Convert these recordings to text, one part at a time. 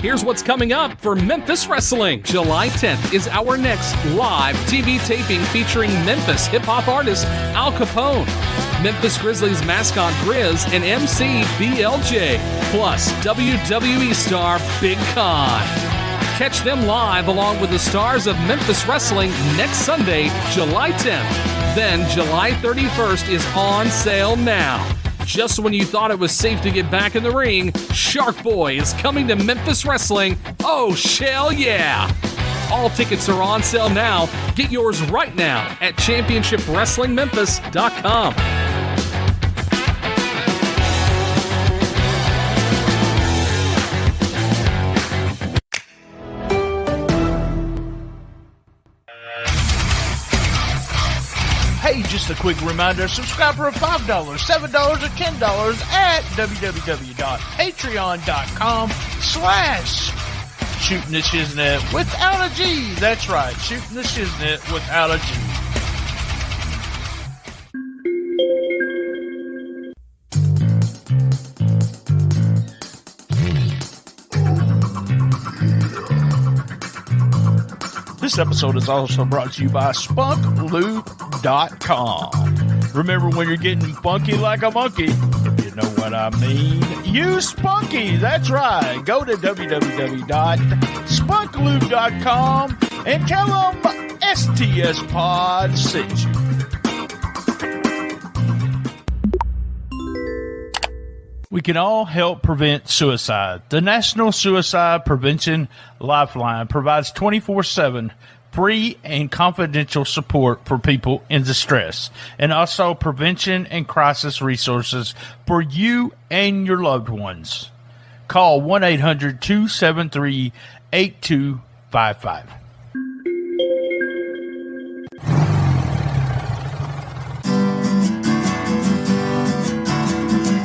Here's what's coming up for Memphis Wrestling. July 10th is our next live TV taping featuring Memphis hip-hop artist Al Capone, Memphis Grizzlies mascot Grizz, and MC BLJ, plus WWE star Big Con. Catch them live along with the stars of Memphis Wrestling next Sunday, July 10th. Then July 31st is on sale now. Just when you thought it was safe to get back in the ring, Shark Boy is coming to Memphis Wrestling. Oh, shell yeah! All tickets are on sale now. Get yours right now at ChampionshipWrestlingMemphis.com. Hey, just a quick reminder, subscribe for $5, $7, or $10 at www.patreon.com/Shooting the Shiznit without a G. That's right, Shooting the Shiznit without a G. This episode is also brought to you by SpunkLube.com. Remember, when you're getting funky like a monkey, if you know what I mean, use Spunky. That's right. Go to www.spunklube.com and tell them STS Pod sent you. We can all help prevent suicide. The National Suicide Prevention Lifeline provides 24/7 free and confidential support for people in distress, and also prevention and crisis resources for you and your loved ones. Call 1-800-273-8255.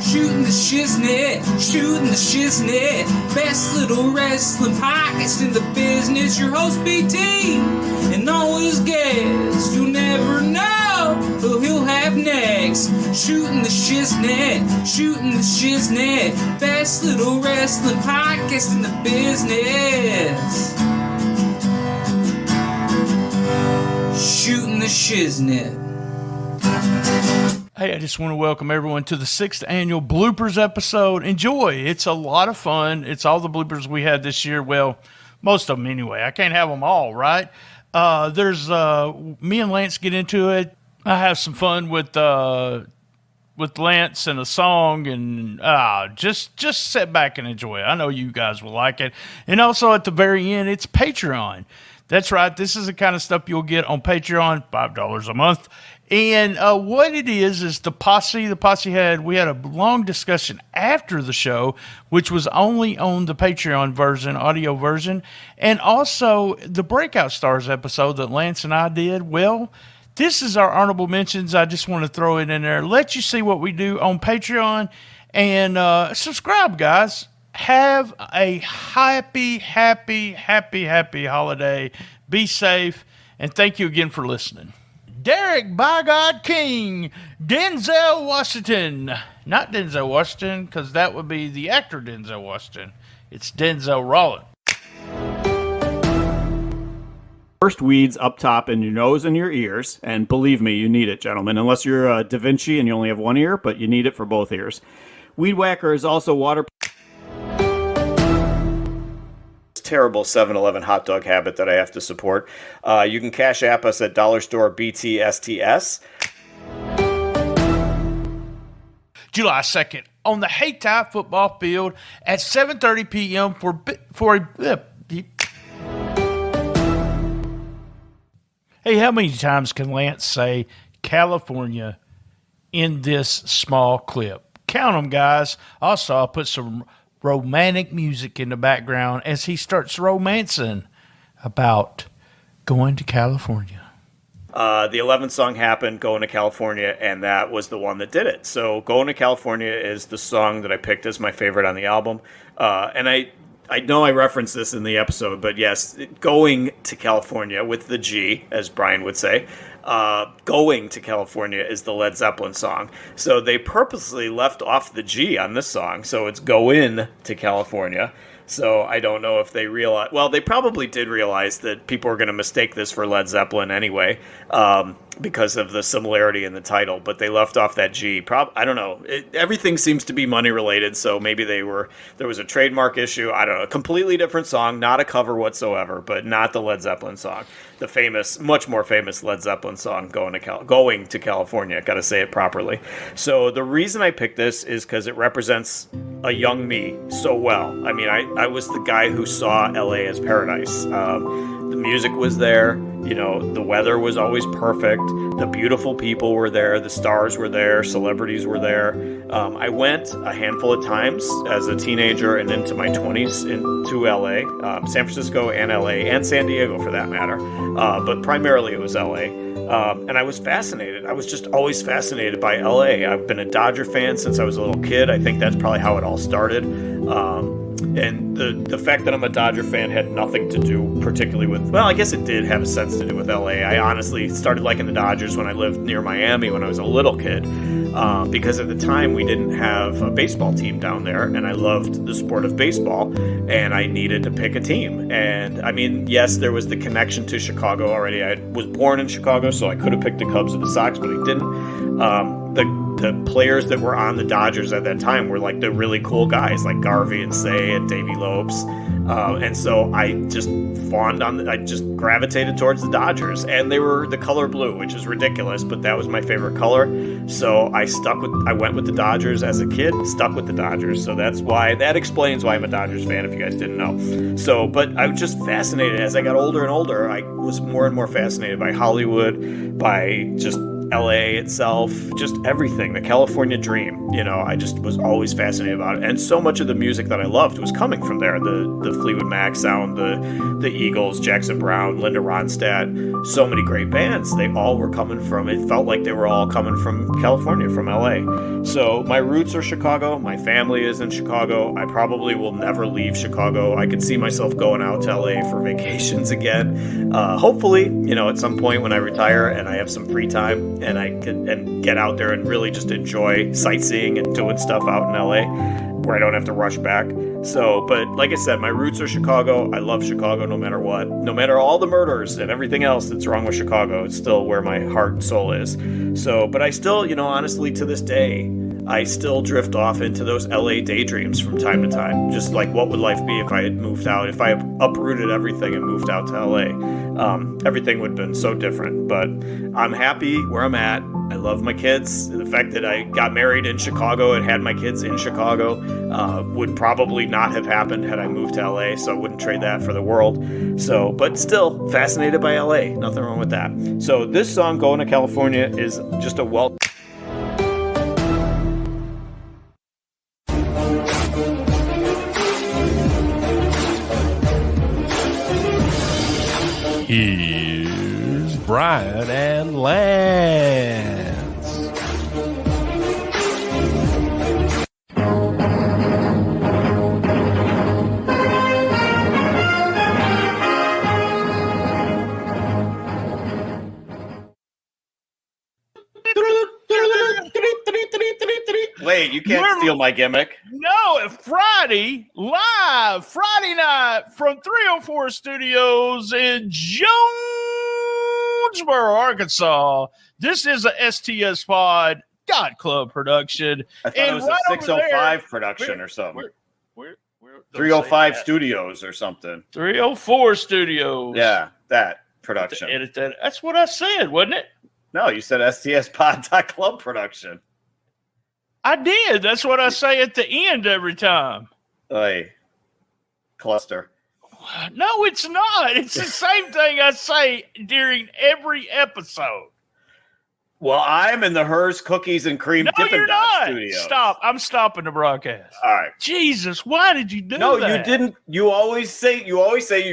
Shooting the shiznit, shooting the shiznit. Best little wrestling podcast in the business. Your host BT and all his guests. You'll never know who he'll have next. Shooting the shiznit, shooting the shiznit. Best little wrestling podcast in the business. Shooting the shiznit. Hey, I just want to welcome everyone to the 6th annual Bloopers episode. Enjoy. It's a lot of fun. It's all the bloopers we had this year. Well, most of them anyway. I can't have them all, right? There's me and Lance get into it. I have some fun with Lance and a song, and just sit back and enjoy it. I know you guys will like it. And also at the very end, it's Patreon. That's right. This is the kind of stuff you'll get on Patreon, $5 a month. And what it is the posse. The posse we had a long discussion after the show, which was only on the Patreon version, audio version, and also the Breakout Stars episode that Lance and I did. Well, this is our honorable mentions. I just want to throw it in there, let you see what we do on Patreon, and subscribe, guys. Have a happy holiday. Be safe, and thank you again for listening. Derek by God King, Denzel Washington. Not Denzel Washington, because that would be the actor Denzel Washington. It's Denzel Rollins. First weeds up top in your nose and your ears, and believe me, you need it, gentlemen, unless you're Da Vinci and you only have one ear, but you need it for both ears. Weed Whacker is also water. Terrible 7-Eleven hot dog habit that I have to support. You can Cash App us at Dollar Store BTSTS. July 2nd on the Hayti football field at 7:30 p.m. for a Hey, how many times can Lance say California in this small clip? Count them, guys. Also, I'll put some romantic music in the background as he starts romancing about going to California. The 11th song happened, Going to California, and that was the one that did it. So Going to California is the song that I picked as my favorite on the album. And I know I referenced this in the episode, but yes, Going to California with the G, as Brian would say. Going to California is the Led Zeppelin song. So they purposely left off the G on this song. So it's Go In to California. So I don't know if they realize. Well, they probably did realize that people were going to mistake this for Led Zeppelin anyway, because of the similarity in the title. But they left off that G. I don't know. Everything seems to be money related. So maybe there was a trademark issue. I don't know. A completely different song, not a cover whatsoever, but not the Led Zeppelin song. The famous, much more famous Led Zeppelin song, "Going to California." Got to say it properly. So the reason I picked this is because it represents a young me so well. I mean, I was the guy who saw LA as paradise. The music was there. The weather was always perfect. The beautiful people were there. The stars were there. Celebrities were there. I went a handful of times as a teenager and into my 20s into LA, San Francisco and LA, and San Diego for that matter. But primarily it was LA. And I was fascinated. I was just always fascinated by LA. I've been a Dodger fan since I was a little kid. I think that's probably how it all started. And the fact that I'm a Dodger fan had nothing to do particularly with, well, I guess it did have a sense to do with LA. I honestly started liking the Dodgers when I lived near Miami when I was a little kid, because at the time we didn't have a baseball team down there, and I loved the sport of baseball, and I needed to pick a team. And I mean, yes, there was the connection to Chicago already. I was born in Chicago, so I could have picked the Cubs or the Sox, but I didn't. The players that were on the Dodgers at that time were like the really cool guys like Garvey and Say and Davey Lopes. And so I just I just gravitated towards the Dodgers, and they were the color blue, which is ridiculous, but that was my favorite color. So I went with the Dodgers as a kid, stuck with the Dodgers. So that explains why I'm a Dodgers fan, if you guys didn't know. So, but I was just fascinated as I got older and older. I was more and more fascinated by Hollywood, by just LA itself, just everything, the California dream. I just was always fascinated about it. And so much of the music that I loved was coming from there. The Fleetwood Mac sound, the Eagles, Jackson Browne, Linda Ronstadt, so many great bands. They all were coming from, it felt like they were all coming from California, from LA. So my roots are Chicago. My family is in Chicago. I probably will never leave Chicago. I could see myself going out to LA for vacations again. Hopefully, at some point when I retire and I have some free time, and I can get out there and really just enjoy sightseeing and doing stuff out in LA where I don't have to rush back. So, but like I said, my roots are Chicago. I love Chicago no matter what. No matter all the murders and everything else that's wrong with Chicago, it's still where my heart and soul is. So, but I still, honestly, to this day, I still drift off into those LA daydreams from time to time. Just like, what would life be if I had moved out? If I had uprooted everything and moved out to LA? Everything would have been so different. But I'm happy where I'm at. I love my kids. The fact that I got married in Chicago and had my kids in Chicago would probably not have happened had I moved to LA, so I wouldn't trade that for the world. So, but still fascinated by LA. Nothing wrong with that. So this song, "Going to California," is just a well. Here's Brian and Lance. Wait, you can't steal my gimmick. No, Friday night from 304 Studios in Jonesboro, Arkansas. This is a STS Pod Yacht Club production. I thought it was a 605 production or something. 305 Studios or something. 304 Studios. Yeah, that production. Edit that. That's what I said, wasn't it? No, you said stspod.club production. I did. That's what I say at the end every time. Hey, cluster. No, it's not. It's the same thing I say during every episode. Well, I'm in the Hers Cookies and Cream Dippin' Dot studio. Stop. I'm stopping the broadcast. All right. Jesus, why did you do that? No, you didn't. You always say you're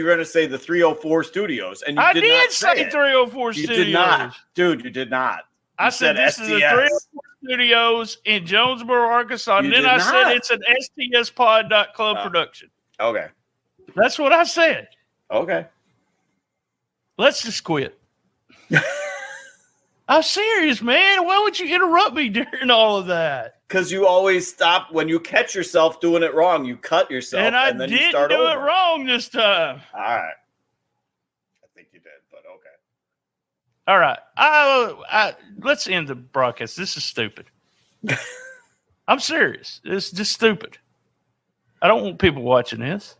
going to say the 304 Studios, and you did not say it. 304 Studios. You did not, dude. You did not. I said this is the 304 Studios in Jonesboro, Arkansas, and then I said it's an stspod.club production. Okay. That's what I said. Okay. Let's just quit. I'm serious, man. Why would you interrupt me during all of that? Because you always stop when you catch yourself doing it wrong. You cut yourself, and then you start over. I didn't do it wrong this time. All right. I think you did, but okay. All right. Let's end the broadcast. This is stupid. I'm serious. It's just stupid. I don't want people watching this.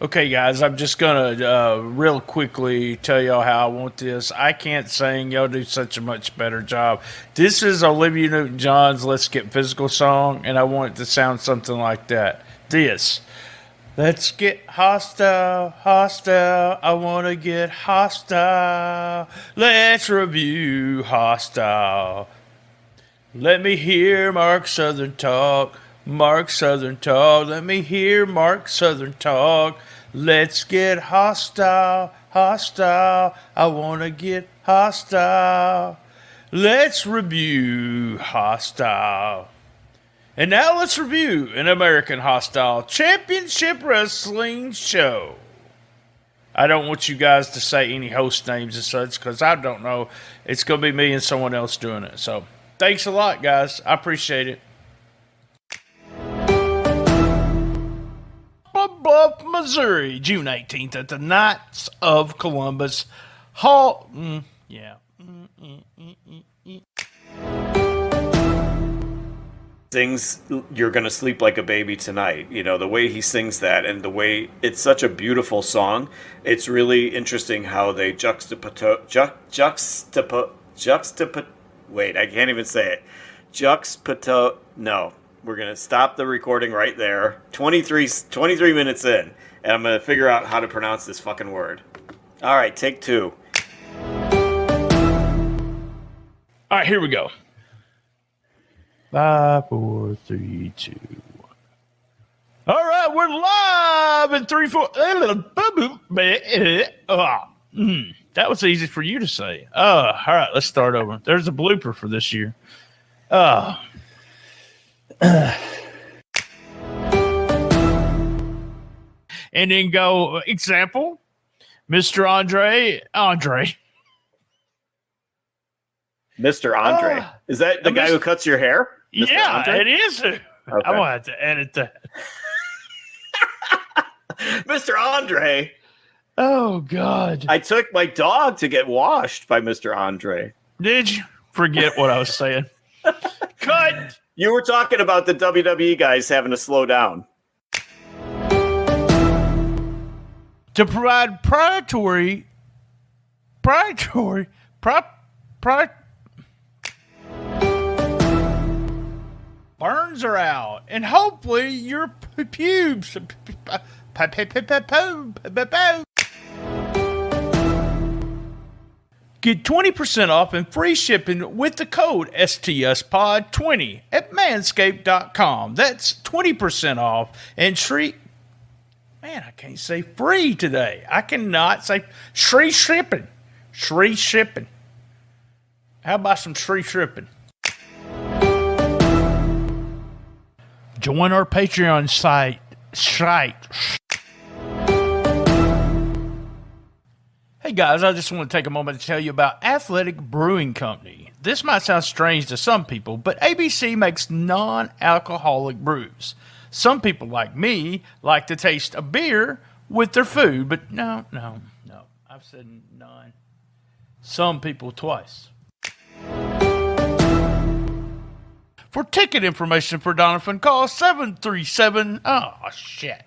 Okay, guys, I'm just going to real quickly tell y'all how I want this. I can't sing. Y'all do such a much better job. This is Olivia Newton-John's Let's Get Physical song, and I want it to sound something like that. This. Let's get hostile, hostile. I want to get hostile. Let's review hostile. Let me hear Mark Southern talk. Mark Southern talk. Let me hear Mark Southern talk. Let's get hostile, hostile. I want to get hostile. Let's review hostile. And now let's review an American Hostile Championship Wrestling show. I don't want you guys to say any host names and such because I don't know. It's going to be me and someone else doing it. So thanks a lot, guys. I appreciate it. Bluff, Missouri, June 18th at the Knights of Columbus Hall. Sings You're Gonna Sleep Like a Baby Tonight. You know, the way he sings that and the way it's such a beautiful song. It's really interesting how they wait, I can't even say it. No. We're going to stop the recording right there. 23 minutes in. And I'm going to figure out how to pronounce this fucking word. All right, take 2. All right, here we go. 5, 4, 3, 2, 1. All right, we're live in 3, 4. That was easy for you to say. All right, let's start over. There's a blooper for this year. And then go, example, Mr. Andre. Mr. Andre. Is that the guy who cuts your hair? Mr. Yeah, Andre? it is. Okay. I'm going to have to edit that. Mr. Andre. Oh, God. I took my dog to get washed by Mr. Andre. Did you? Forget what I was saying. Cut. You were talking about the WWE guys having to slow down. To provide burns are out, and hopefully your pubes. Get 20% off and free shipping with the code STSPOD20 at manscaped.com. That's 20% off and treat. Man, I can't say free today. I cannot say free shipping. Free shipping. How about some free shipping? Join our Patreon site. Hey guys, I just want to take a moment to tell you about Athletic Brewing Company. This might sound strange to some people, but ABC makes non-alcoholic brews. Some people like me like the taste of beer with their food, but no. I've said none. Some people twice. For ticket information for Donovan, call 737. Oh, shit.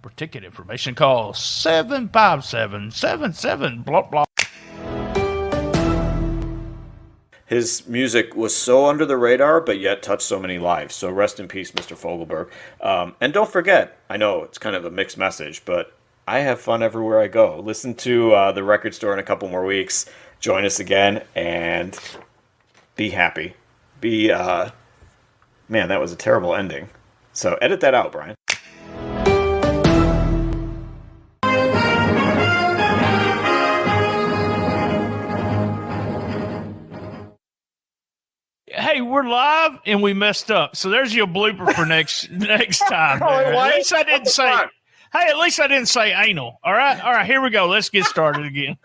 For ticket information, call 757-77 blah blah. His music was so under the radar, but yet touched so many lives. So rest in peace, Mr. Fogelberg. And don't forget, I know it's kind of a mixed message, but I have fun everywhere I go. Listen to the record store in a couple more weeks. Join us again and be happy. Man, that was a terrible ending. So edit that out, Brian. Hey, we're live and we messed up. So there's your blooper for next time. At least I didn't say. Hey, at least I didn't say anal. All right, here we go. Let's get started again.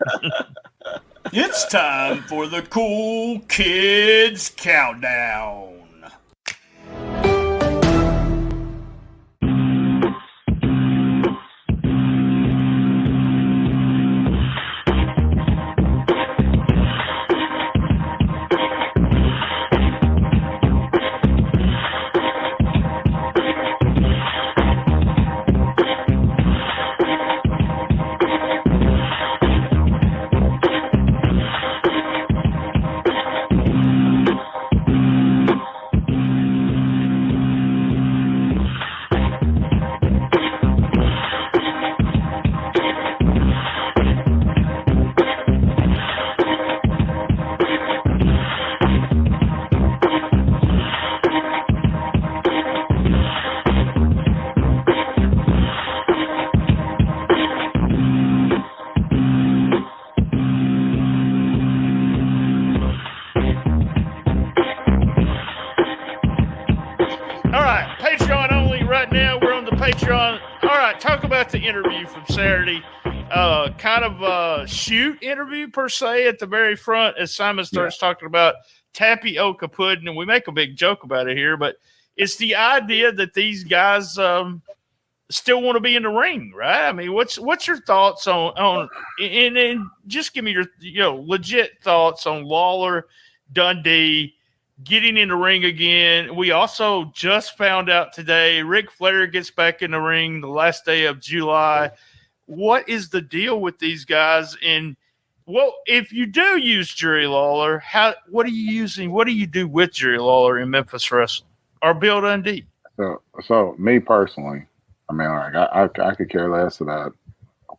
It's time for the Cool Kids Countdown. Talk about the interview from Saturday. Kind of a shoot interview per se at the very front as Simon starts talking about tapioca pudding, and we make a big joke about it here, but it's the idea that these guys still want to be in the ring, right? I mean, what's your thoughts on and just give me your legit thoughts on Lawler, Dundee getting in the ring again. We also just found out today Ric Flair gets back in the ring the last day of July. What is the deal with these guys? And if you do use Jerry Lawler, what are you using? What do you do with Jerry Lawler in Memphis Wrestling or Bill Dundee? So me personally, I mean, like I could care less about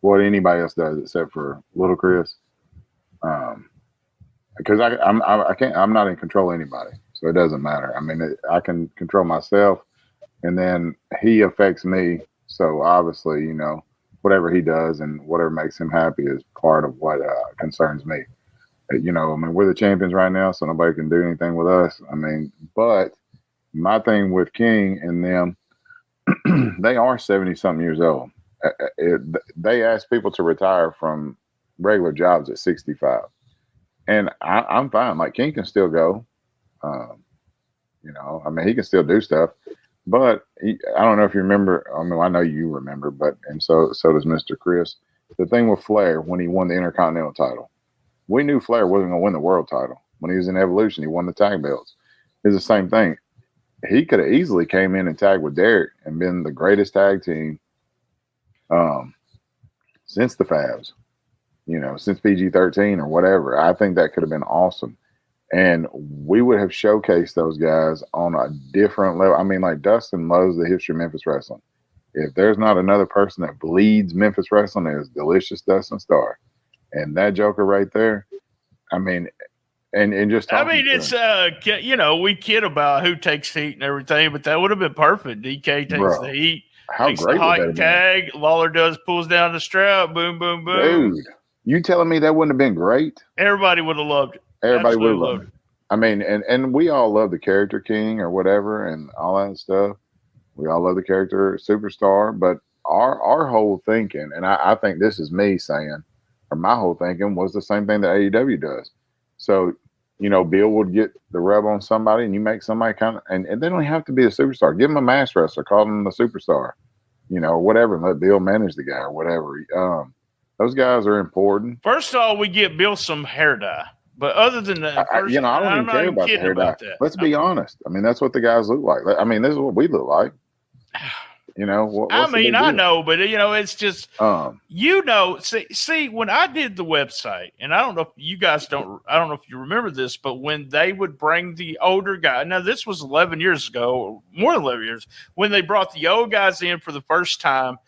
what anybody else does except for Little Chris. Because I'm not in control of anybody, so it doesn't matter. I mean, I can control myself, and then he affects me. So obviously, whatever he does and whatever makes him happy is part of what concerns me. I mean, we're the champions right now, so nobody can do anything with us. I mean, but my thing with King and them, they are 70-something years old. They ask people to retire from regular jobs at 65. And I'm fine. Like, King can still go. I mean, he can still do stuff. But I don't know if you remember. I mean, I know you remember, and so does Mr. Chris. The thing with Flair, when he won the Intercontinental title, we knew Flair wasn't going to win the world title. When he was in Evolution, he won the tag belts. It's the same thing. He could have easily came in and tagged with Derek and been the greatest tag team since the Fabs. Since PG-13 or whatever. I think that could have been awesome. And we would have showcased those guys on a different level. I mean, like, Dustin loves the history of Memphis Wrestling. If there's not another person that bleeds Memphis Wrestling, it's Delicious Dustin Starr. And that joker right there, I mean, and just I mean, it's, we kid about who takes heat and everything, but that would have been perfect. DK takes the heat. How takes great the would hot that have tag. been? Lawler pulls down the strap. Boom, boom, boom. Dude. You telling me that wouldn't have been great? Everybody would have loved it. Everybody would have loved it. I mean, and we all love the character King or whatever and all that stuff. We all love the character Superstar, but our whole thinking, and I think this is me saying, or my whole thinking was the same thing that AEW does. So, Bill would get the rub on somebody and you make somebody and they don't have to be a superstar. Give them a mass wrestler, call them the superstar, whatever, and let Bill manage the guy or whatever. Those guys are important. First of all, we get Bill some hair dye. But other than that, I don't even care about the hair dye. Let's be honest. I mean, that's what the guys look like. I mean, this is what we look like. I know, but it's just see, when I did the website, and I don't know if you guys I don't know if you remember this, but when they would bring the older guy, now this was 11 years ago, or more than 11 years, when they brought the old guys in for the first time,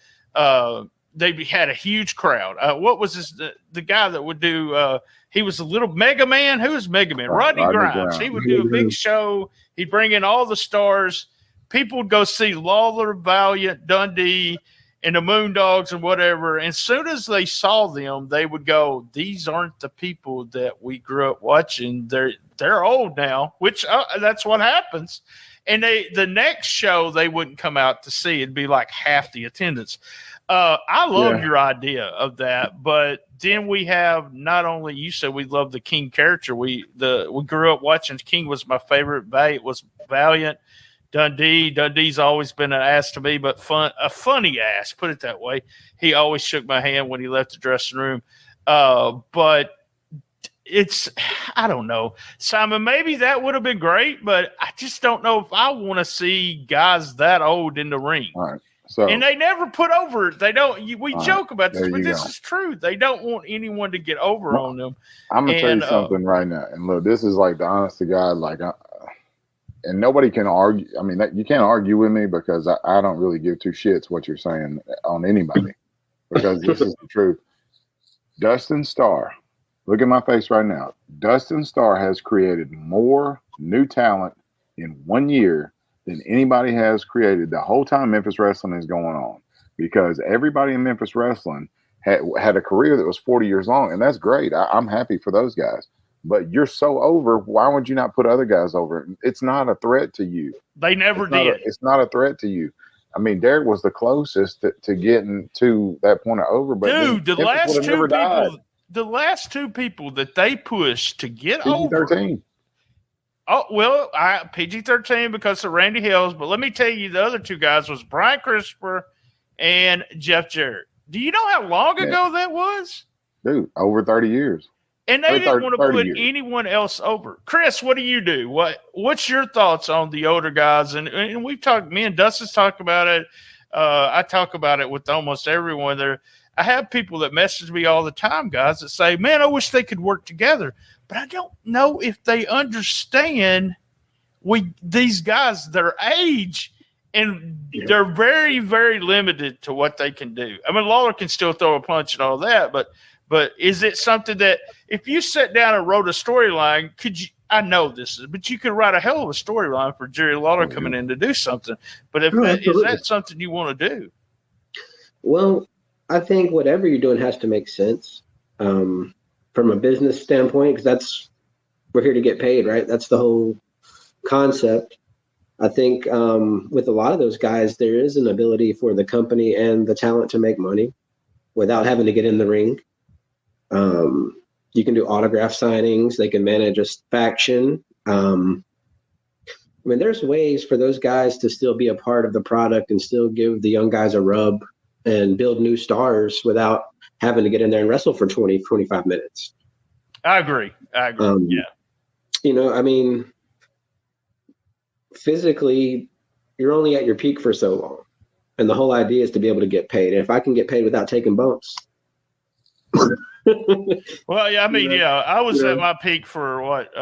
they had a huge crowd. What was this? The guy that would do? He was a little Mega Man. Who was Mega Man? Rodney Grimes. He would do a big show. He'd bring in all the stars. People would go see Lawler, Valiant, Dundee, and the Moondogs and whatever. And as soon as they saw them, they would go, "These aren't the people that we grew up watching. They're old now," which that's what happens. And the next show they wouldn't come out to see. It'd be like half the attendance. I love Yeah. your idea of that, but then we have not only you said we love the King character. We grew up watching King was my favorite. It was Valiant, Dundee. Dundee's always been an ass to me, but a funny ass. Put it that way. He always shook my hand when he left the dressing room. But I don't know, Simon. Maybe that would have been great, but I just don't know if I want to see guys that old in the ring. All right. So, And they never put over. They don't. We joke about this, there but you this go. is true. They don't want anyone to get over on them. I'm gonna tell you And, something right now, and look, this is like the honest to God, and nobody can argue. I mean, you can't argue with me because I don't really give two shits what you're saying on anybody, because this is the truth. Dustin Starr, look at my face right now. Dustin Starr has created more new talent in 1 year than anybody has created the whole time Memphis Wrestling is going on, because everybody in Memphis Wrestling had a career that was 40 years long, and that's great. I'm happy for those guys. But you're so over. Why would you not put other guys over? It's not a threat to you. they never did. It's not a threat to you. I mean, Derek was the closest to getting to that point of over. But Dude, the Memphis last would've never died. the last two people that they pushed to get over. PG-13. Oh well, PG-13 because of Randy Hills. But let me tell you, the other two guys was Brian Christopher and Jeff Jarrett. Do you know how long ago that was? Dude, over 30 years. And they didn't want to put years. anyone else over. Chris, what do you do? What's your thoughts on the older guys? And we've talked. Me and Dustin's talked about it. I talk about it with almost everyone there. I have people that message me all the time, guys, that say, "Man, I wish they could work together." But I don't know if they understand these guys, their age, and they're very, very limited to what they can do. I mean, Lawler can still throw a punch and all that, but is it something that if you sat down and wrote a storyline, could you? I know this is, but you could write a hell of a storyline for Jerry Lawler coming in to do something. But is that something you want to do? Well, I think whatever you're doing has to make sense from a business standpoint, because we're here to get paid, right? That's the whole concept. I think with a lot of those guys, there is an ability for the company and the talent to make money without having to get in the ring. You can do autograph signings. They can manage a faction. I mean, there's ways for those guys to still be a part of the product and still give the young guys a rub and build new stars without having to get in there and wrestle for 20, 25 minutes. I agree. Yeah. You know, I mean, physically, you're only at your peak for so long. And the whole idea is to be able to get paid. And if I can get paid without taking bumps. Well, yeah, I mean, I was at my peak for what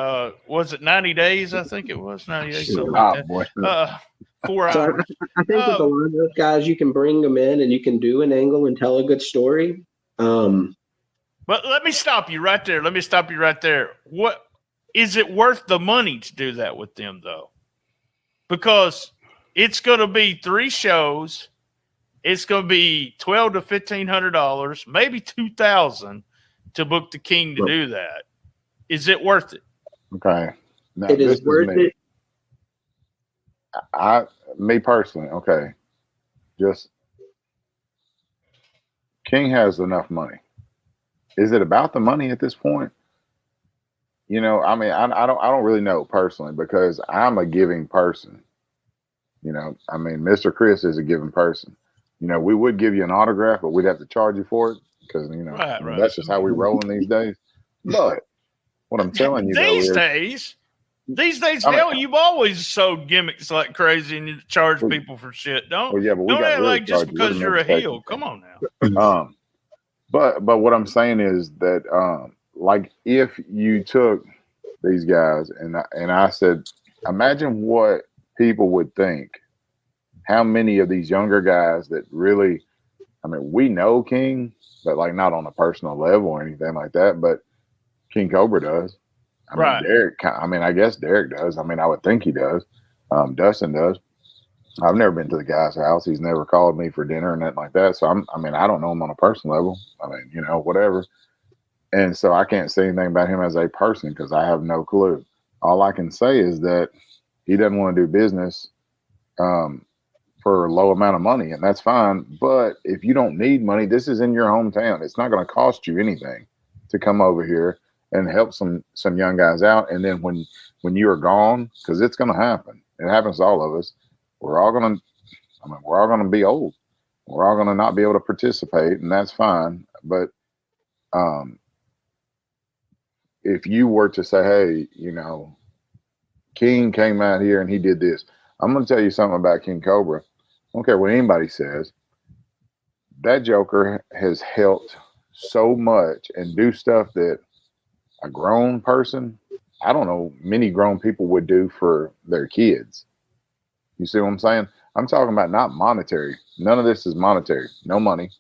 was it 90 days? I think it was 90 days. Something like that. 4 hours. So I think with a lot of those guys, you can bring them in and you can do an angle and tell a good story. But let me stop you right there. What is it worth the money to do that with them though? Because it's going to be 3 shows. It's going to be $1,200 to $1,500, maybe $2,000 to book the King to do that. Is it worth it? Okay. Now, it is worth it. Me personally, okay. Just King has enough money. Is it about the money at this point? You know, I mean, I don't really know personally because I'm a giving person. You know, I mean, Mr. Chris is a giving person. You know, we would give you an autograph, but we'd have to charge you for it because, you know, right. That's just how we roll in these days. But what I'm telling you, these days, hell, you've always sold gimmicks like crazy and you charge people for shit. Don't, well, yeah, but we don't got act really like just because you're a heel. Come on now. But what I'm saying is that, like, if you took these guys and I said, imagine what people would think. How many of these younger guys that really, I mean, we know King, but like not on a personal level or anything like that, but King Cobra does. I mean, Derek, I guess Derek does. I mean, I would think he does. Dustin does. I've never been to the guy's house. He's never called me for dinner or nothing like that. So I don't know him on a personal level. I mean, you know, whatever. And so I can't say anything about him as a person because I have no clue. All I can say is that he doesn't want to do business for for a low amount of money, and that's fine. But if you don't need money, this is in your hometown. It's not going to cost you anything to come over here and help some young guys out. And then when you are gone, because it's going to happen. It happens to all of us. We're all going to be old. We're all going to not be able to participate, and that's fine. But if you were to say, hey, King came out here and he did this, I'm going to tell you something about King Cobra. I don't care what anybody says. That Joker has helped so much and do stuff that a grown person, I don't know, many grown people would do for their kids. You see what I'm saying? I'm talking about not monetary. None of this is monetary. No money.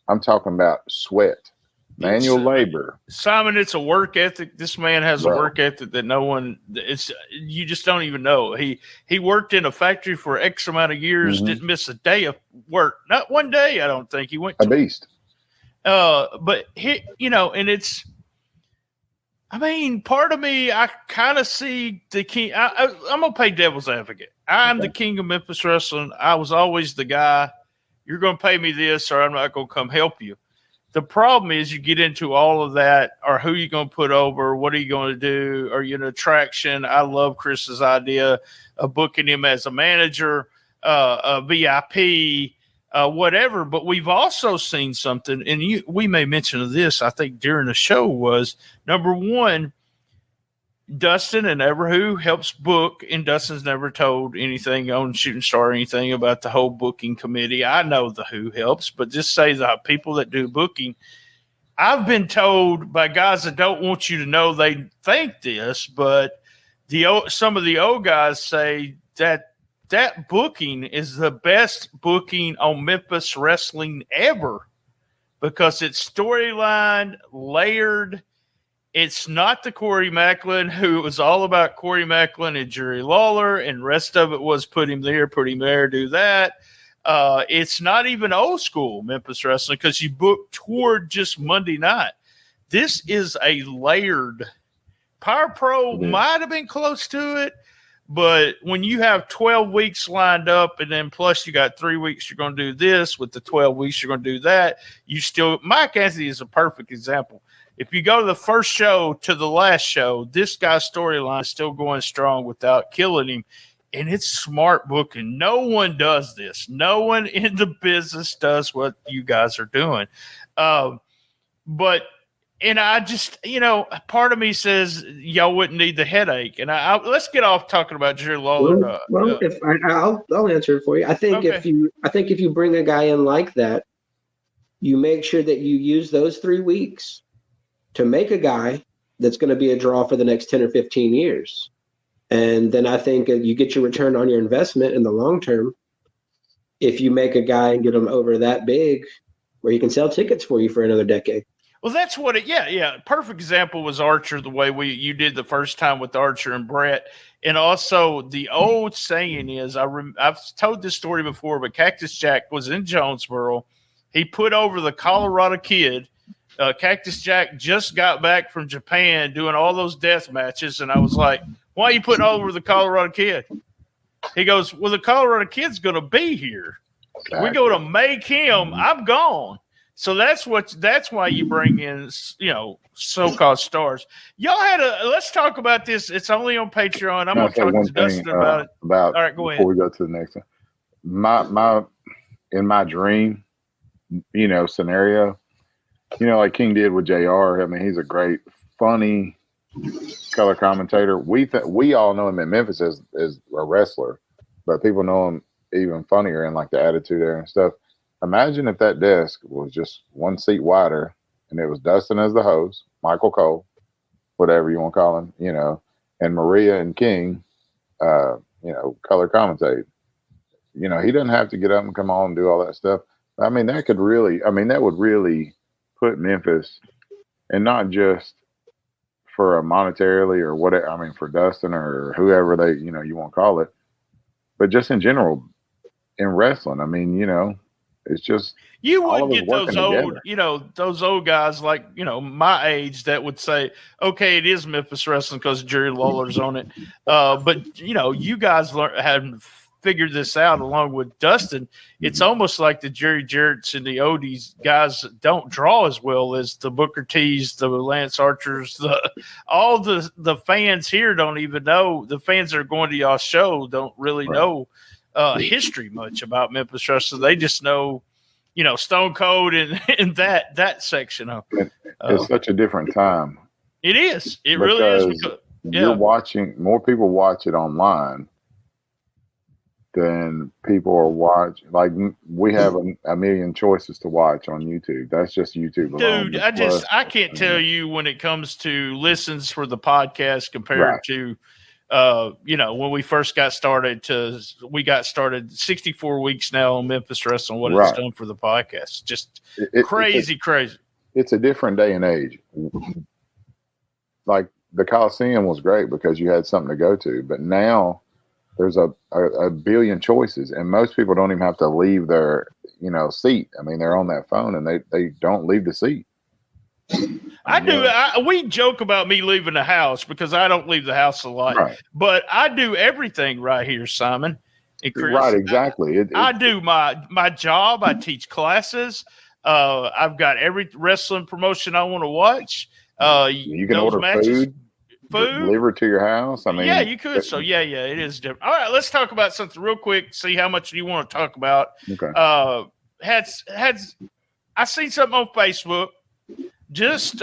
I'm talking about sweat, manual labor. Simon, it's a work ethic. This man has a work ethic that you just don't even know. He worked in a factory for X amount of years, didn't miss a day of work. Not one day, I don't think. He went a beast. But and it's, I mean, part of me, I kind of see the king. I'm going to play devil's advocate. I'm the king of Memphis wrestling. I was always the guy. You're going to pay me this or I'm not going to come help you. The problem is you get into all of that, or who you going to put over, what are you going to do? Are you an attraction? I love Chris's idea of booking him as a manager, a VIP, whatever. But we've also seen something, and we may mention this, I think, during the show, was number one, Dustin and Who helps book, and Dustin's never told anything on Shooting Star or anything about the whole booking committee. I know the Who helps, but just say the people that do booking. I've been told by guys that don't want you to know they think this, but some of the old guys say that booking is the best booking on Memphis wrestling ever because it's storyline, layered. It's not the Corey Macklin, who was all about Corey Macklin and Jerry Lawler, and rest of it was put him there, do that. It's not even old school Memphis wrestling because you book toward just Monday night. This is a layered. Power Pro might have been close to it, but when you have 12 weeks lined up and then plus you got 3 weeks you're going to do this, with the 12 weeks you're going to do that, Mike Anthony is a perfect example. If you go to the first show to the last show, this guy's storyline is still going strong without killing him. And it's smart booking. No one does this. No one in the business does what you guys are doing. And I just, part of me says y'all wouldn't need the headache. And let's get off talking about Jerry Lawler. I'll answer it for you. I think if you bring a guy in like that, you make sure that you use those 3 weeks to make a guy that's going to be a draw for the next 10 or 15 years. And then I think you get your return on your investment in the long term if you make a guy and get him over that big where he can sell tickets for you for another decade. Well, that's what perfect example was Archer, the way you did the first time with Archer and Brett. And also the old saying is, I've told this story before, but Cactus Jack was in Jonesboro. He put over the Colorado Kid. Cactus Jack just got back from Japan doing all those death matches. And I was like, why are you putting over the Colorado Kid? He goes, well, the Colorado Kid's going to be here. Exactly. We go to make him. I'm gone. So that's why you bring in, so-called stars. Y'all let's talk about this. It's only on Patreon. I'm going to talk to Dustin about it. All right, go ahead. Before we go to the next one, in my dream, scenario, like King did with JR. I mean, he's a great, funny color commentator. We all know him in Memphis as a wrestler, but people know him even funnier and like the attitude there and stuff. Imagine if that desk was just one seat wider and it was Dustin as the host, Michael Cole, whatever you want to call him, and Maria and King, color commentate. He doesn't have to get up and come on and do all that stuff. I mean, that would really put Memphis, and not just for a monetarily or whatever, I mean, for Dustin or whoever they, you want to call it, but just in general in wrestling. I mean, it's just, you would get those old, those old guys like, my age that would say, okay, it is Memphis wrestling because Jerry Lawler's on it. But you guys had figured this out along with Dustin. It's almost like the Jerry Jarrett's and the Odies guys don't draw as well as the Booker T's, the Lance Archers, all the fans here don't even know. The fans that are going to y'all's show don't really know history much about Memphis wrestling. They just know, Stone Cold and that section of it's such a different time. It is. It really is. You're watching, more people watch it online than people are watching. Like, we have a million choices to watch on YouTube. That's just YouTube alone. Dude, I can't tell you when it comes to listens for the podcast compared to when we first got started we got started 64 weeks now on Memphis Wrestling, what it's done for the podcast. Just crazy. It's a different day and age. Like, the Coliseum was great because you had something to go to, but now there's a billion choices, and most people don't even have to leave their seat. I mean, they're on that phone and they don't leave the seat. We joke about me leaving the house because I don't leave the house a lot, but I do everything right here, Simon and Chris. Right, exactly. I do my job. I teach classes. I've got every wrestling promotion I want to watch. You can order food delivered to your house. I mean, yeah, you could. So yeah, it is different. All right, let's talk about something real quick. See how much you want to talk about. Okay. I seen something on Facebook just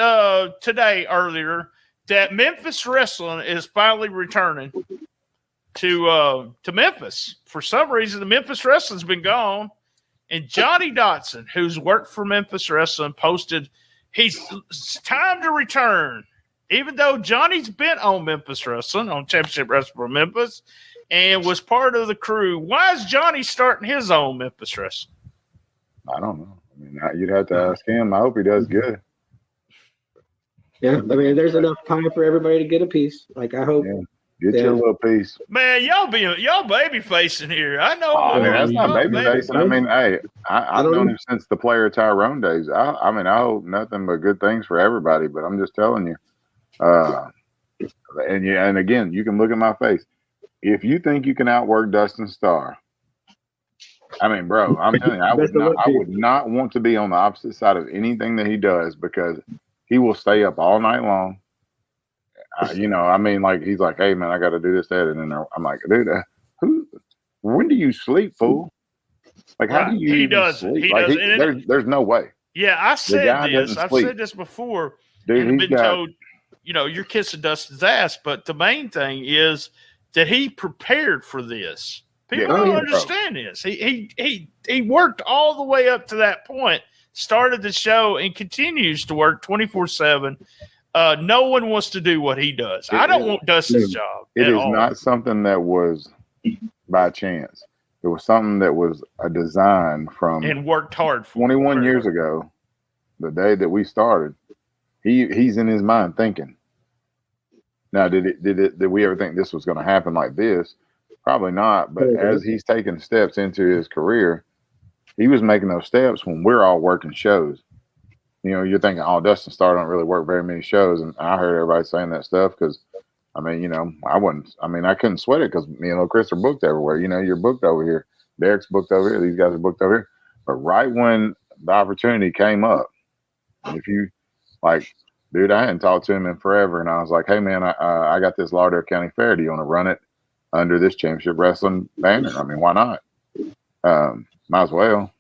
today earlier that Memphis Wrestling is finally returning to Memphis. For some reason, the Memphis Wrestling's been gone, and Johnny Dotson, who's worked for Memphis Wrestling, posted it's time to return. Even though Johnny's been on Memphis Wrestling, on Championship Wrestling for Memphis, and was part of the crew, why is Johnny starting his own Memphis Wrestling? I don't know. I mean, you'd have to ask him. I hope he does good. Yeah, I mean, there's enough pie for everybody to get a piece. Like, I hope. Yeah. Get your little piece. Man, y'all baby facing here. I know. I mean, that's not baby facing. I mean, hey, I've known him since the Player Tyrone days. I mean, I hope nothing but good things for everybody, but I'm just telling you. And again, you can look at my face. If you think you can outwork Dustin Starr, I mean, bro, I'm telling you, I would not want to be on the opposite side of anything that he does, because he will stay up all night long. I mean, like, he's like, hey, man, I got to do this, that. And then I'm like, dude, when do you sleep, fool? Like, how do you sleep? He like, doesn't. There's no way. Yeah, I've said this before. Dude, and I've been told, you're kissing Dustin's ass. But the main thing is that he prepared for this. People don't understand this. He worked all the way up to that point, started the show, and continues to work 24/7. No one wants to do what he does. I don't want Dustin's job. It is not something that was by chance. It was something that was a design from and worked hard for 21 years ago, the day that we started. He's in his mind thinking. Now, did we ever think this was going to happen like this? Probably not. But as he's taking steps into his career, he was making those steps when we're all working shows. You're thinking, oh, Dustin Starr don't really work very many shows. And I heard everybody saying that stuff because, I mean, I couldn't sweat it because me and Chris are booked everywhere. You're booked over here. Derek's booked over here. These guys are booked over here. But right when the opportunity came up, if you, like, dude, I hadn't talked to him in forever. And I was like, hey, man, I got this Lauderdale County Fair. Do you want to run it under this Championship Wrestling banner? I mean, why not? Might as well.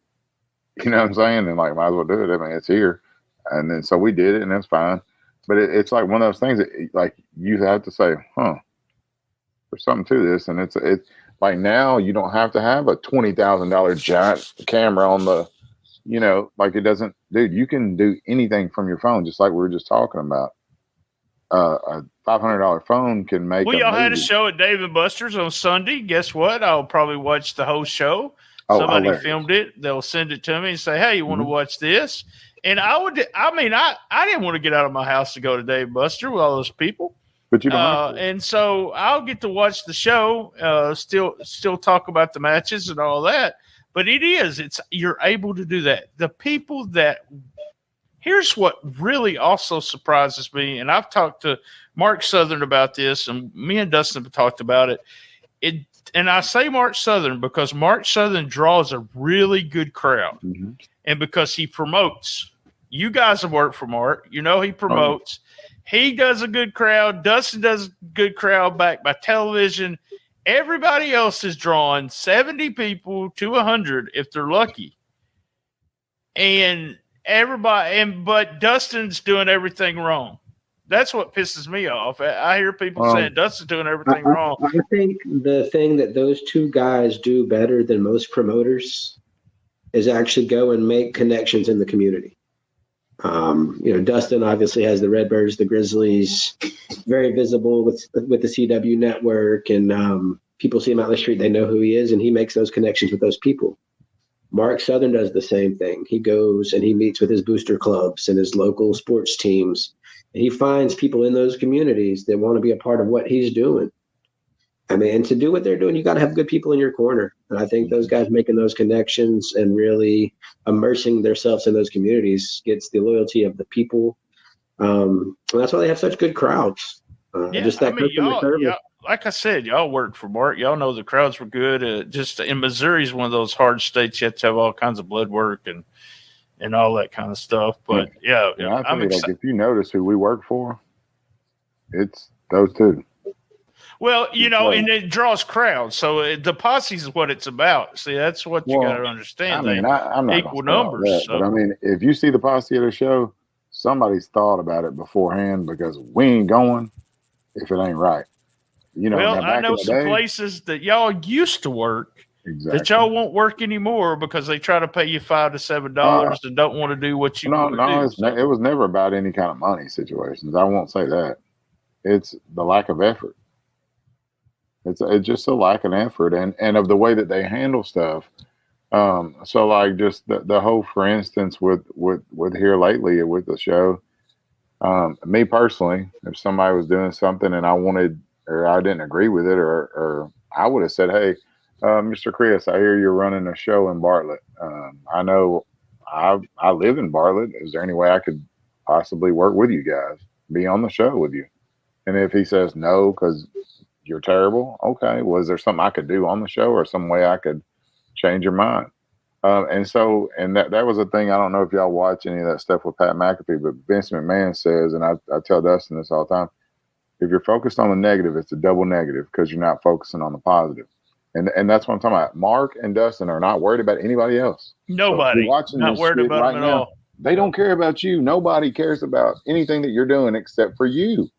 You know what I'm saying? And, like, might as well do it. I mean, it's here. And then so we did it, and it's fine. But it's like one of those things that, like, you have to say, there's something to this. And it's like, now you don't have to have a $20,000 giant camera on the, like, it doesn't, dude, you can do anything from your phone, just like we were just talking about. A $500 phone can make. Well, y'all had a show at Dave & Buster's on Sunday. Guess what? I'll probably watch the whole show. Somebody hilarious. Filmed it. They'll send it to me and say, hey, you want to watch this? And I didn't want to get out of my house to go to Dave & Buster with all those people. But you don't have to. And so I'll get to watch the show, still talk about the matches and all that. But you're able to do that. The people that here's what really also surprises me, and I've talked to Mark Southern about this, and me and Dustin have talked about it. and I say Mark Southern because Mark Southern draws a really good crowd, and because he promotes. You guys have worked for Mark. You know he promotes. He does a good crowd. Dustin does a good crowd back by television. Everybody else is drawing 70 people to 100 if they're lucky. And but Dustin's doing everything wrong. That's what pisses me off. I hear people saying Dustin's doing everything wrong. I think the thing that those two guys do better than most promoters is actually go and make connections in the community. Dustin obviously has the Redbirds, the Grizzlies, very visible with the CW network, and people see him out in the street, they know who he is, and he makes those connections with those people. Mark Southern does the same thing. He goes and he meets with his booster clubs and his local sports teams. And he finds people in those communities that want to be a part of what he's doing. I mean, and to do what they're doing, you got to have good people in your corner. And I think those guys making those connections and really immersing themselves in those communities gets the loyalty of the people. And that's why they have such good crowds. Like I said, y'all worked for Mark. Y'all know the crowds were good. Just in Missouri is one of those hard states. You have to have all kinds of blood work and all that kind of stuff. But I'm excited. If you notice who we work for, it's those two. Well, and it draws crowds. So the posse is what it's about. See, that's what you got to understand. I'm not equal numbers. That, so. But I mean, if you see the posse at a show, somebody's thought about it beforehand because we ain't going if it ain't right. I know some places that y'all used to work that y'all won't work anymore because they try to pay you $5 to $7 and don't want to do what you want to do. It was never about any kind of money situations. I won't say that. It's the lack of effort. It's just a lack of effort and of the way that they handle stuff. So like just the whole, for instance, with here lately with the show, me personally, if somebody was doing something and I wanted or I didn't agree with it, or I would have said, hey, Mr. Chris, I hear you're running a show in Bartlett. I know I live in Bartlett. Is there any way I could possibly work with you guys, be on the show with you? And if he says no, because you're terrible, okay, well, is there something I could do on the show or some way I could change your mind? And that was a thing. I don't know if y'all watch any of that stuff with Pat McAfee, but Vince McMahon says, and I tell Dustin this all the time, if you're focused on the negative, it's a double negative because you're not focusing on the positive. And that's what I'm talking about. Mark and Dustin are not worried about anybody else. Nobody. So watching not worried about right them at all. They don't care about you. Nobody cares about anything that you're doing except for you.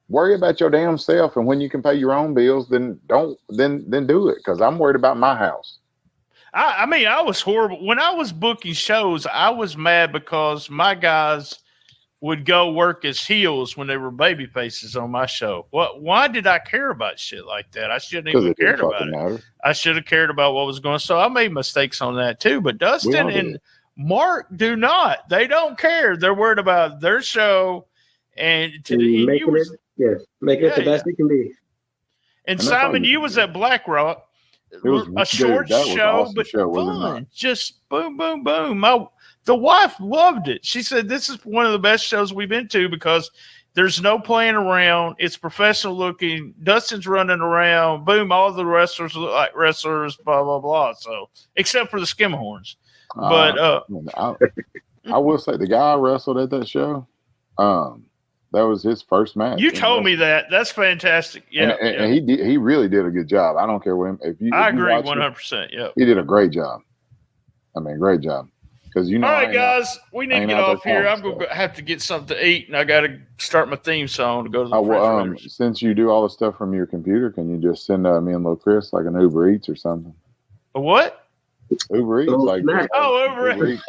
Worry about your damn self, and when you can pay your own bills, then do it. Because I'm worried about my house. I mean, I was horrible when I was booking shows. I was mad because my guys would go work as heels when they were baby faces on my show. Why did I care about shit like that? I shouldn't even cared about it. I should have cared about what was going on. So I made mistakes on that too. But Dustin and Mark do not. They don't care. They're worried about their show and making it the best it can be. And Simon, you was at Black Rock. It was a short show, awesome but show, fun. Just boom, boom, boom. The wife loved it. She said, this is one of the best shows we've been to because there's no playing around. It's professional looking. Dustin's running around. Boom, all the wrestlers look like wrestlers, blah, blah, blah. So, except for the Skimhorns. But I will say the guy I wrestled at that show, that was his first match. You told me that. That's fantastic. Yeah. And he really did a good job. I don't care what I agree 100%. Yeah. He did a great job. I mean, great job. Because all right, guys, we need to get off here. I'm going to have to get something to eat, and I got to start my theme song to go to the refrigerator. Since you do all the stuff from your computer, can you just send me and Lil Chris like an Uber Eats or something? A what? Uber Eats, Uber Eats.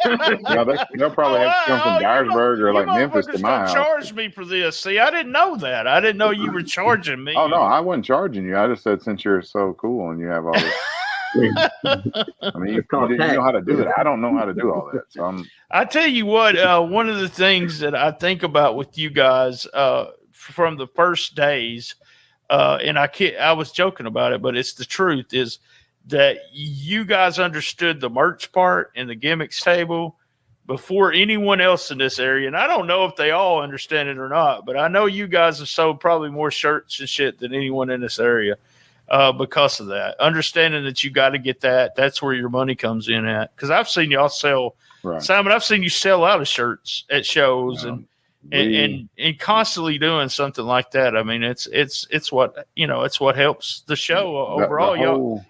They'll probably have to come from Dyersburg or like Memphis to my house. Charge me for this. See, I didn't know that. I didn't know you were charging me. Oh no, I wasn't charging you. I just said since you're so cool and you have all this. I mean, you know how to do it. I don't know how to do all that. So I tell you what, one of the things that I think about with you guys from the first days, and I was joking about it, but it's the truth, is that you guys understood the merch part and the gimmicks table before anyone else in this area. And I don't know if they all understand it or not, but I know you guys have sold probably more shirts and shit than anyone in this area. because of that. Understanding that you got to get that's where your money comes in at. Because I've seen y'all sell, Right. Simon, I've seen you sell out of shirts at shows and constantly doing something like that. I mean, it's what, it's what helps the show overall. The whole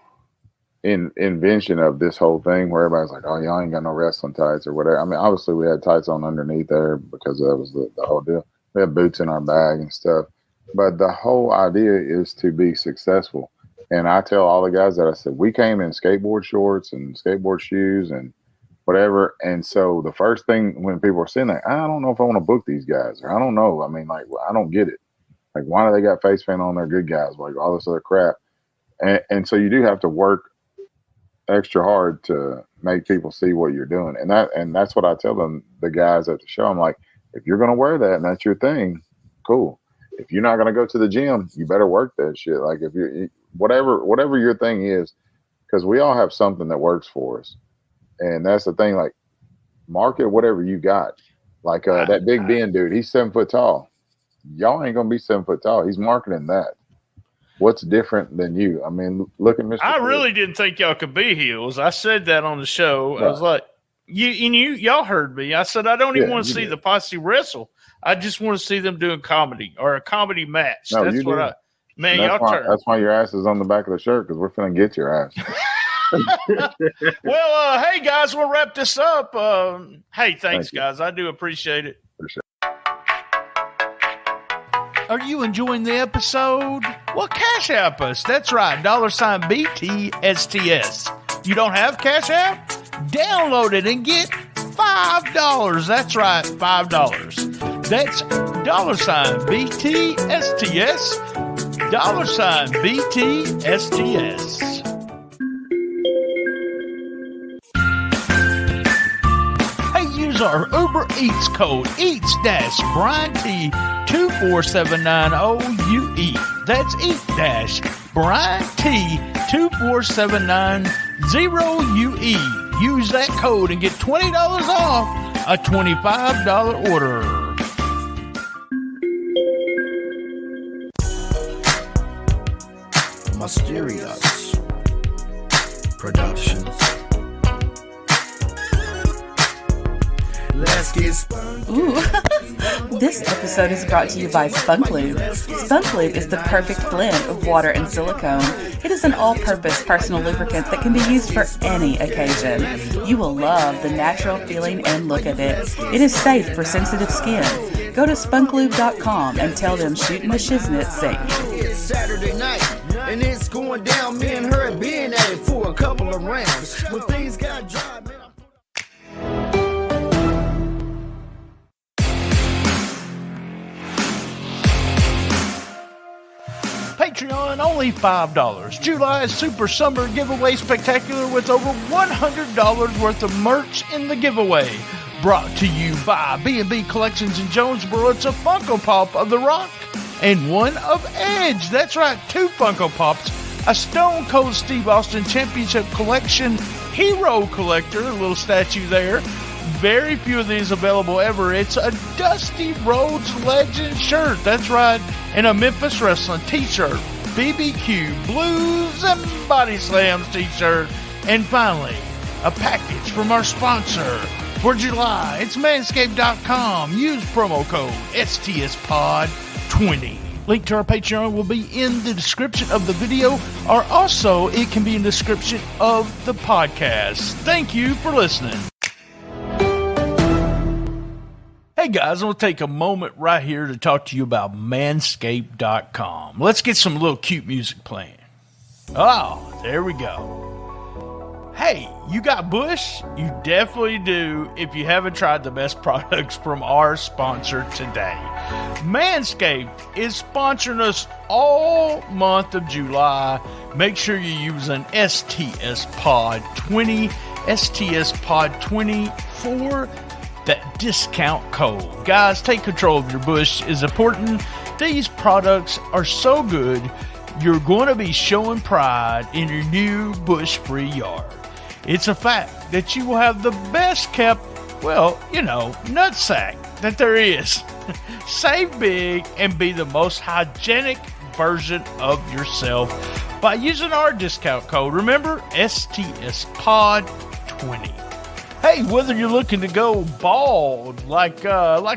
invention of this whole thing where everybody's like, oh, y'all ain't got no wrestling tights or whatever. I mean, obviously we had tights on underneath there because that was the whole deal. We had boots in our bag and stuff. But the whole idea is to be successful. And I tell all the guys that I said, we came in skateboard shorts and skateboard shoes and whatever. And so the first thing when people are saying that, I don't know if I want to book these guys, or I don't know. I mean, like, I don't get it. Like, why do they got face paint on their good guys? Like all this other crap. And so you do have to work extra hard to make people see what you're doing. And that's what I tell them, the guys at the show. I'm like, if you're going to wear that and that's your thing, cool. If you're not going to go to the gym, you better work that shit. Like if you whatever your thing is, because we all have something that works for us. And that's the thing, like, market whatever you got. Like that Big Ben dude, he's 7 foot tall. Y'all ain't going to be 7 foot tall. He's marketing that. What's different than you? I mean, look at Mr. I really didn't think y'all could be heels. I said that on the show. Right. I was like, y'all heard me. I said, I don't even want to see the posse wrestle. I just want to see them doing comedy or a comedy match. No, that's what that's why your ass is on the back of the shirt, because we're finna get your ass. Well, hey guys, we'll wrap this up. Hey, thanks guys. I do appreciate it. Are you enjoying the episode? Well, Cash App us. That's right, $BTSTS. You don't have Cash App? Download it and get $5. That's right, $5. That's $BTSTS. $BTSTS. Use our Uber Eats code EATS-BRIAN-T24790UE. That's EAT-BRIAN-T24790UE. Use that code and get $20 off a $25 order. Mysterious Productions. Ooh. This episode is brought to you by Spunk Lube. Spunk Lube is the perfect blend of water and silicone. It is an all-purpose personal lubricant that can be used for any occasion. You will love the natural feeling and look of it. It is safe for sensitive skin. Go to spunklube.com and tell them Shooting the Shiznit sent you. It's Saturday night, and it's going down. Me and her being at it for a couple of rounds. When things got dry, man. Patreon, only $5. July's Super Summer Giveaway Spectacular with over $100 worth of merch in the giveaway. Brought to you by B&B Collections in Jonesboro. It's a Funko Pop of The Rock and one of Edge. That's right, 2 Funko Pops. A Stone Cold Steve Austin Championship Collection Hero Collector, a little statue there. Very few of these available ever. It's a Dusty Rhodes Legend shirt. That's right. And a Memphis Wrestling t-shirt. BBQ, Blues, and Body Slams t-shirt. And finally, a package from our sponsor for July. It's manscaped.com. Use promo code STSPOD20. Link to our Patreon will be in the description of the video, or also it can be in the description of the podcast. Thank you for listening. Hey guys, I'm going to take a moment right here to talk to you about manscaped.com. Let's get some little cute music playing. Oh, there we go. Hey, you got bush? You definitely do if you haven't tried the best products from our sponsor today. Manscaped is sponsoring us all month of July. Make sure you use an STSPOD20, STSPOD20 for that discount code. Guys, take control of your bush is important. These products are so good, you're going to be showing pride in your new bush-free yard. It's a fact that you will have the best kept, nutsack that there is. Save big and be the most hygienic version of yourself by using our discount code. Remember, STSPOD20. Hey, whether you're looking to go bald like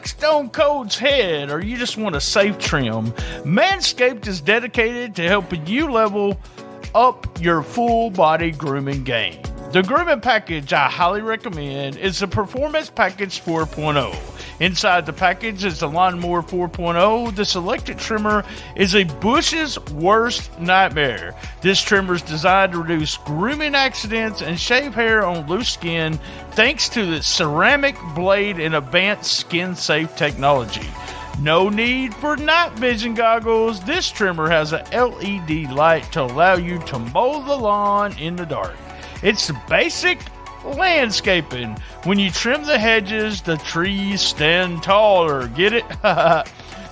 Stone Cold's head, or you just want a safe trim, Manscaped is dedicated to helping you level up your full body grooming game. The grooming package I highly recommend is the Performance Package 4.0. Inside the package is the Lawnmower 4.0. This electric trimmer is a bush's worst nightmare. This trimmer is designed to reduce grooming accidents and shave hair on loose skin thanks to the ceramic blade and advanced skin-safe technology. No need for night vision goggles. This trimmer has a LED light to allow you to mow the lawn in the dark. It's basic landscaping. When you trim the hedges, the trees stand taller. Get it?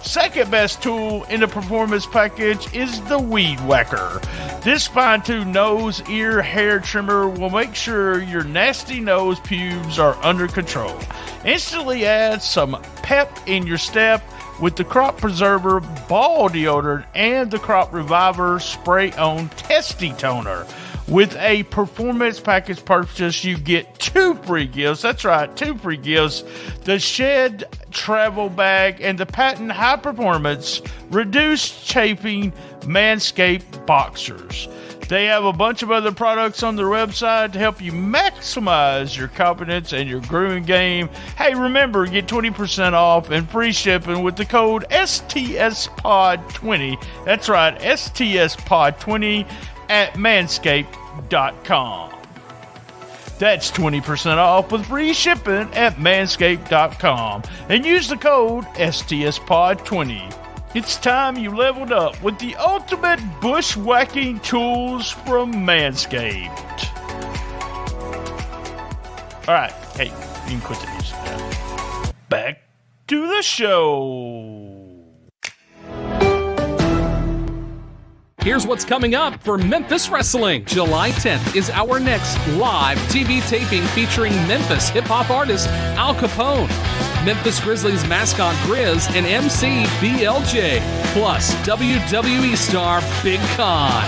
Second best tool in the performance package is the Weed Whacker. This fine-tuned nose, ear, hair trimmer will make sure your nasty nose pubes are under control. Instantly add some pep in your step with the Crop Preserver Ball Deodorant and the Crop Reviver Spray-On Testy Toner. With a performance package purchase, you get 2 free gifts. That's right, 2 free gifts. The Shed Travel Bag and the patent high-performance, reduced chafing Manscaped Boxers. They have a bunch of other products on their website to help you maximize your confidence and your grooming game. Hey, remember, get 20% off and free shipping with the code STSPOD20. That's right, STSPOD20 at manscaped.com. That's 20% off with free shipping at manscaped.com. And use the code STSPOD20. It's time you leveled up with the ultimate bushwhacking tools from Manscaped. Alright, hey, you can quit the music now. Back to the show. Here's what's coming up for Memphis Wrestling. July 10th is our next live TV taping featuring Memphis hip-hop artist Al Capone, Memphis Grizzlies mascot Grizz, and MC BLJ, plus WWE star Big Con.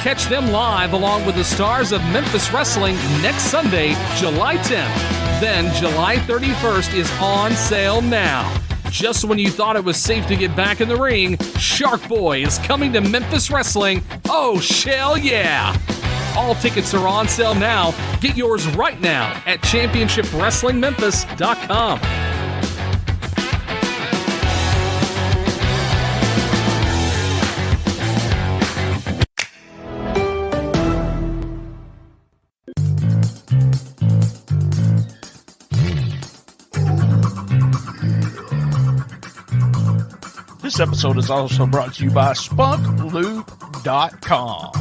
Catch them live along with the stars of Memphis Wrestling next Sunday, July 10th. Then July 31st is on sale now. Just when you thought it was safe to get back in the ring, Shark Boy is coming to Memphis Wrestling. Oh, shell yeah! All tickets are on sale now. Get yours right now at ChampionshipWrestlingMemphis.com. This episode is also brought to you by SpunkLube.com.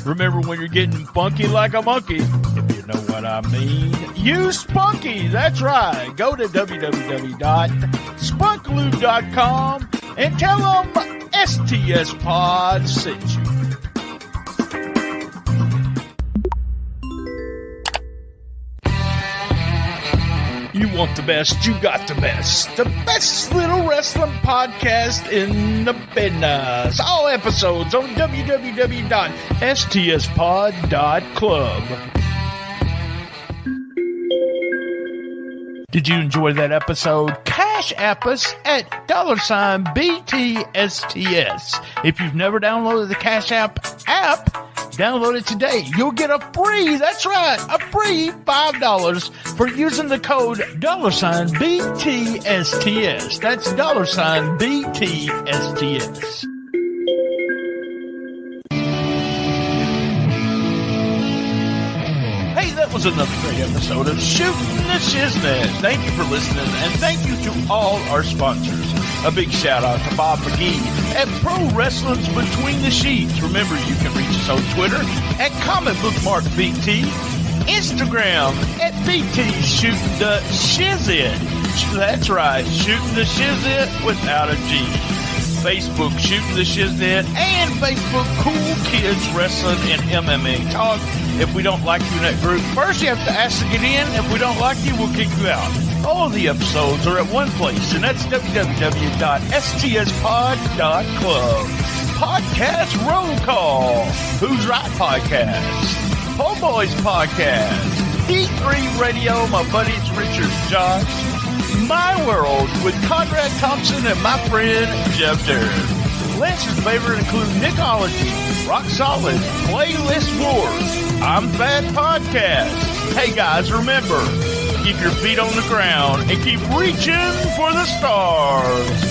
Remember, when you're getting funky like a monkey, if you know what I mean, use Spunky. That's right. Go to www.spunklube.com and tell them STS Pod sent you. You want the best, you got the best. The best little wrestling podcast in the business. All episodes on www.stspod.club. Did you enjoy that episode? Cash App us at $BTSTS. If you've never downloaded the Cash App, download it today. You'll get a free, that's right, a free $5 for using the code $BTSTS. That's $BTSTS. Hey, that was another great episode of Shooting the Shiznit. Thank you for listening, and thank you to all our sponsors. A big shout out to Bob McGee at Pro Wrestling's Between the Sheets. Remember, you can reach us on Twitter at ComicBookMarkBT, Instagram at BT Shooting the Shizit. That's right, Shooting the Shizit without a G. Facebook Shooting the Shiznit, and Facebook Cool Kids Wrestling and MMA Talk. If we don't like you in that group, first you have to ask to get in. If we don't like you, we'll kick you out. All of the episodes are at one place, and that's www.stspod.club. Podcast Roll Call. Who's Right Podcast. Homeboys Podcast. E3 Radio, my buddies Richard Josh. My World with Conrad Thompson and my friend Jeff Derrick. Lance's favorite include Nickology, Rock Solid, Playlist Wars, I'm Bad Podcast. Hey guys, remember, keep your feet on the ground and keep reaching for the stars.